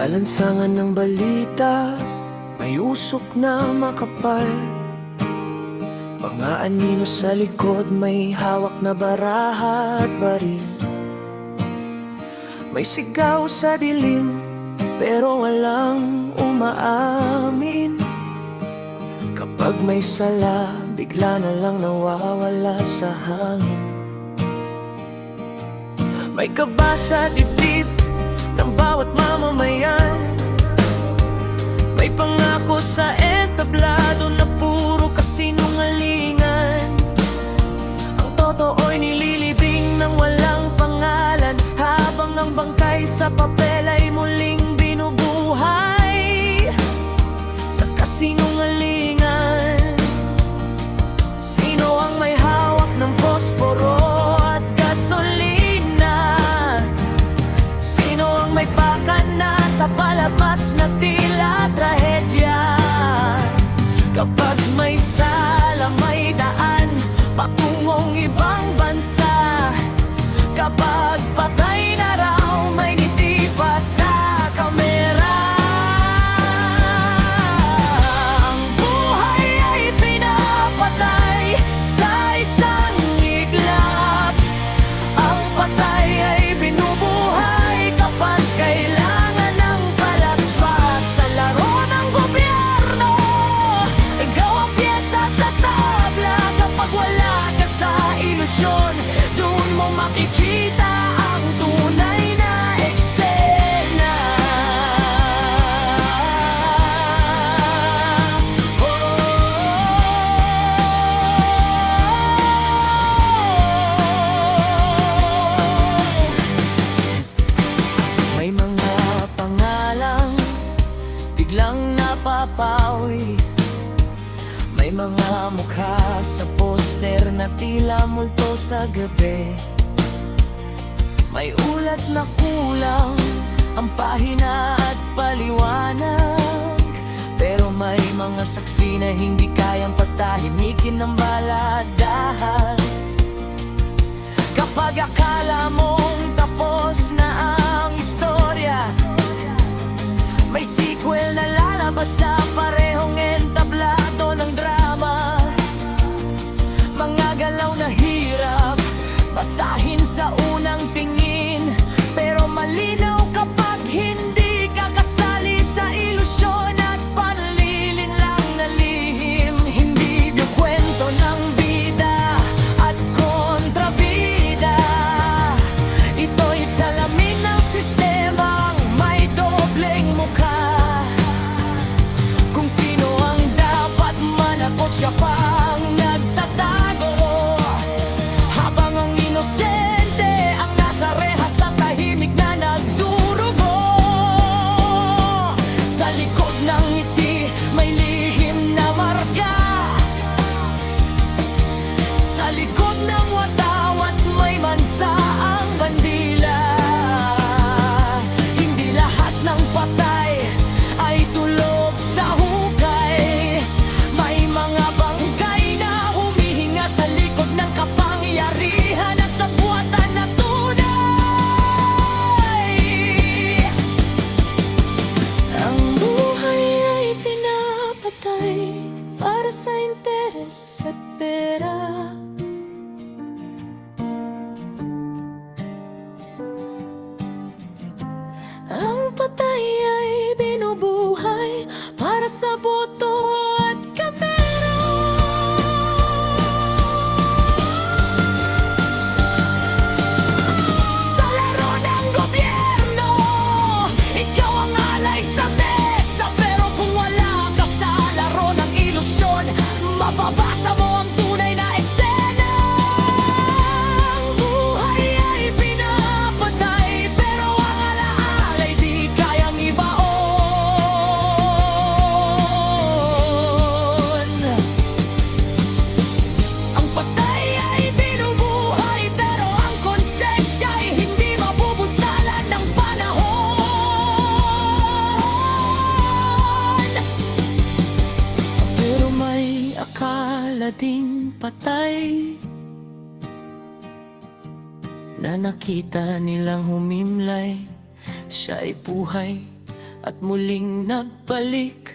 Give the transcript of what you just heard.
Sa lansangan ng balita, may usok na makapal. Mga anino sa likod, may hawak na baraha at baril. May sigaw sa dilim, pero walang umaamin. Kapag may sala, bigla na lang nawawala sa hangin. May kaba sa dibdib ng bawat mamamayan. May pangako sa entablado na puro kasinungalingan. Ang totoo'y nililibing ng walang pangalan, habang ang bangkay sa papel ay muling binubuhay sa kasinungalingan. Sino ang may hawak ng posporo at gasolina? Sino ang may pakana sa palabas na tila trahedya? Kapag may sala, may daan patungong ibang bansa. Kapag patay na raw, may ngiti pa sa kamera. Ang buhay ay pinapatay sa isang iglap. Ang patay ay binubuhay kapag kailangan ng palakpak. Sa laro ng gobyerno, ikaw ang pyesa sa tabla. Kapag wala ka sa ilusyon, doon mo makikita ang tunay na eksena. May mga pangalang biglang napapawi. May mga mukha sa poster na tila multo sa gabi. May ulat na kulang ang pahina at paliwanag, pero may mga saksi na hindi kayang patahimikin ng bala at dahas. Kapag akala mong tapos na ang istorya, may sequel na lalabas sa parehong entablado ng drama. Mga galaw na hirap basahin sa unang tingin, pero malinaw kapag hindi ka kasali sa ilusyon at panlilin lang na lihim. Hindi yung kwento ng bida at kontrabida. Ito'y salamin ng sistemang may dobleng mukha. Kung sino ang dapat manakot, siya pa ang nagtatago, habang ang inosente ang nasa rehas sa tahimik na nagdurugo. Sa likod ng ngiti may lihim na marka. Sa likod ng watawat may mansa ang bandila. Hindi lahat ng patay ay tulog sa hukay. May mga bangkay na humihinga sa likod ng kapangyarihan at sa buwatan na tunay. Ang buhay ay pinapatay para sa interes at pera. Ang patay ay binubuhay para sa boto at kamera. Sa laro ng gobyerno, ikaw ang alay sa mesa. Pero kung wala ka sa laro ng ilusyon, mababasa mo ang tunay na eksena. Ang buhay ay pinapatay, pero ang alaala ay di kayang ibaon. Ang patay ay binubuhay, pero ang konsensya ay hindi mabubusalan ng panahon. Pero may akala ding patay na nakita nilang humimlay. Siya'y buhay at muling nagbalik